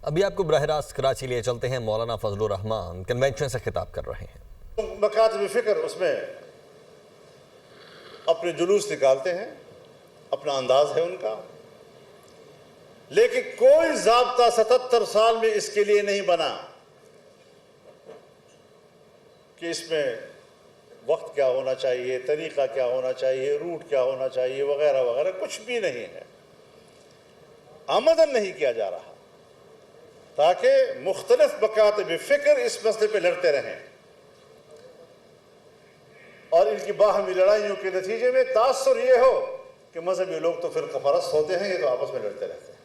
ابھی آپ کو براہ راست کراچی لیے چلتے ہیں۔ مولانا فضل الرحمان کنونشن سے خطاب کر رہے ہیں۔ مکاتب فکر اس میں اپنے جلوس نکالتے ہیں، اپنا انداز ہے ان کا، لیکن کوئی ضابطہ 77 سال میں اس کے لیے نہیں بنا کہ اس میں وقت کیا ہونا چاہیے، طریقہ کیا ہونا چاہیے، روٹ کیا ہونا چاہیے، وغیرہ وغیرہ، کچھ بھی نہیں ہے۔ آمدن نہیں کیا جا رہا تاکہ مختلف مکاتب فکر اس مسئلے پہ لڑتے رہیں، اور ان کی باہمی لڑائیوں کے نتیجے میں تاثر یہ ہو کہ مذہبی لوگ تو فرقہ پرست ہوتے ہیں، یہ تو آپس میں لڑتے رہتے ہیں۔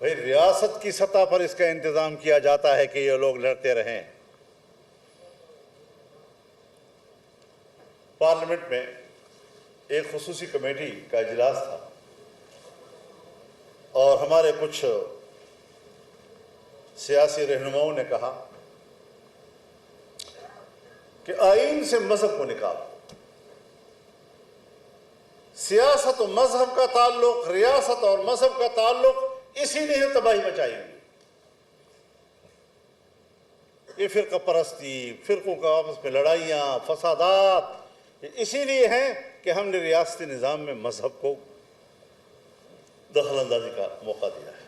بھئی ریاست کی سطح پر اس کا انتظام کیا جاتا ہے کہ یہ لوگ لڑتے رہیں۔ پارلیمنٹ میں ایک خصوصی کمیٹی کا اجلاس تھا، اور ہمارے کچھ سیاسی رہنماؤں نے کہا کہ آئین سے مذہب کو نکالو، سیاست و مذہب کا تعلق، ریاست اور مذہب کا تعلق، اسی نے تباہی مچائی ہوئی۔ یہ فرقہ پرستی، فرقوں کا آپس میں لڑائیاں، فسادات، اسی لیے ہیں کہ ہم نے ریاستی نظام میں مذہب کو دخل اندازی کا موقع دیا ہے۔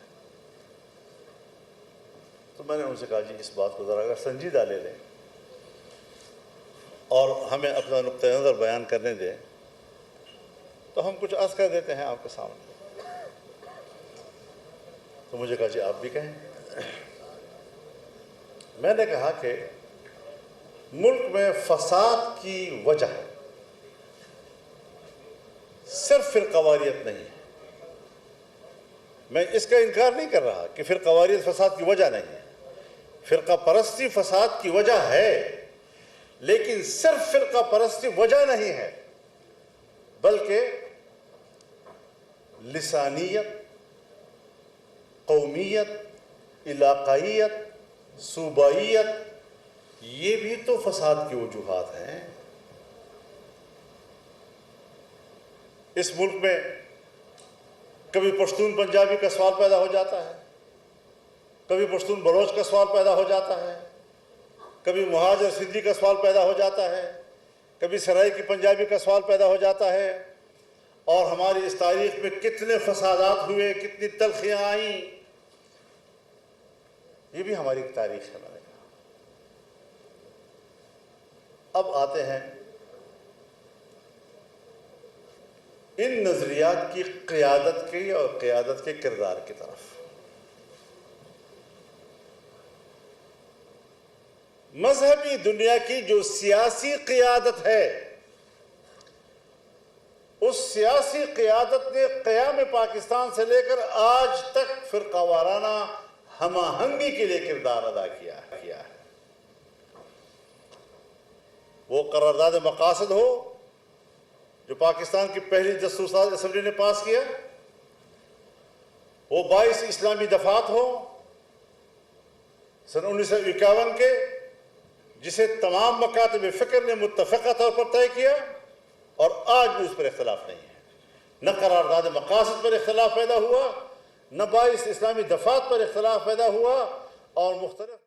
تو میں نے ان سے کہا جی اس بات کو ذرا اگر سنجیدہ لے لیں اور ہمیں اپنا نقطہ نظر بیان کرنے دیں تو ہم کچھ عرض کر دیتے ہیں آپ کے سامنے۔ تو مجھے کہا جی آپ بھی کہیں۔ میں نے کہا کہ ملک میں فساد کی وجہ صرف فرقہ واریت نہیں ہے۔ میں اس کا انکار نہیں کر رہا کہ فرقہ واریت فساد کی وجہ نہیں ہے، فرقہ پرستی فساد کی وجہ ہے، لیکن صرف فرقہ پرستی وجہ نہیں ہے، بلکہ لسانیت، قومیت، علاقائیت، صوبائیت، یہ بھی تو فساد کی وجوہات ہیں۔ اس ملک میں کبھی پشتون پنجابی کا سوال پیدا ہو جاتا ہے، کبھی پشتون بلوچ کا سوال پیدا ہو جاتا ہے، کبھی مہاجر سندھی کا سوال پیدا ہو جاتا ہے، کبھی سرائیکی پنجابی کا سوال پیدا ہو جاتا ہے، اور ہماری اس تاریخ میں کتنے فسادات ہوئے، کتنی تلخیاں آئیں، یہ بھی ہماری ایک تاریخ ہے۔ میں نے کہا اب آتے ہیں ان نظریات کی قیادت کی اور قیادت کے کردار کی طرف۔ مذہبی دنیا کی جو سیاسی قیادت ہے، اس سیاسی قیادت نے قیام پاکستان سے لے کر آج تک فرقہ وارانہ ہم آہنگی کے لیے کردار ادا کیا ہے۔ وہ قرارداد مقاصد ہو جو پاکستان کی پہلی دستور اسمبلی نے پاس کیا، وہ 22 اسلامی دفعات ہو سن 1951 کے، جسے تمام مکاتب فکر نے متفقہ طور پر طے کیا، اور آج بھی اس پر اختلاف نہیں ہے۔ نہ قرارداد مقاصد پر اختلاف پیدا ہوا، نہ 22 اسلامی دفعات پر اختلاف پیدا ہوا، اور مختلف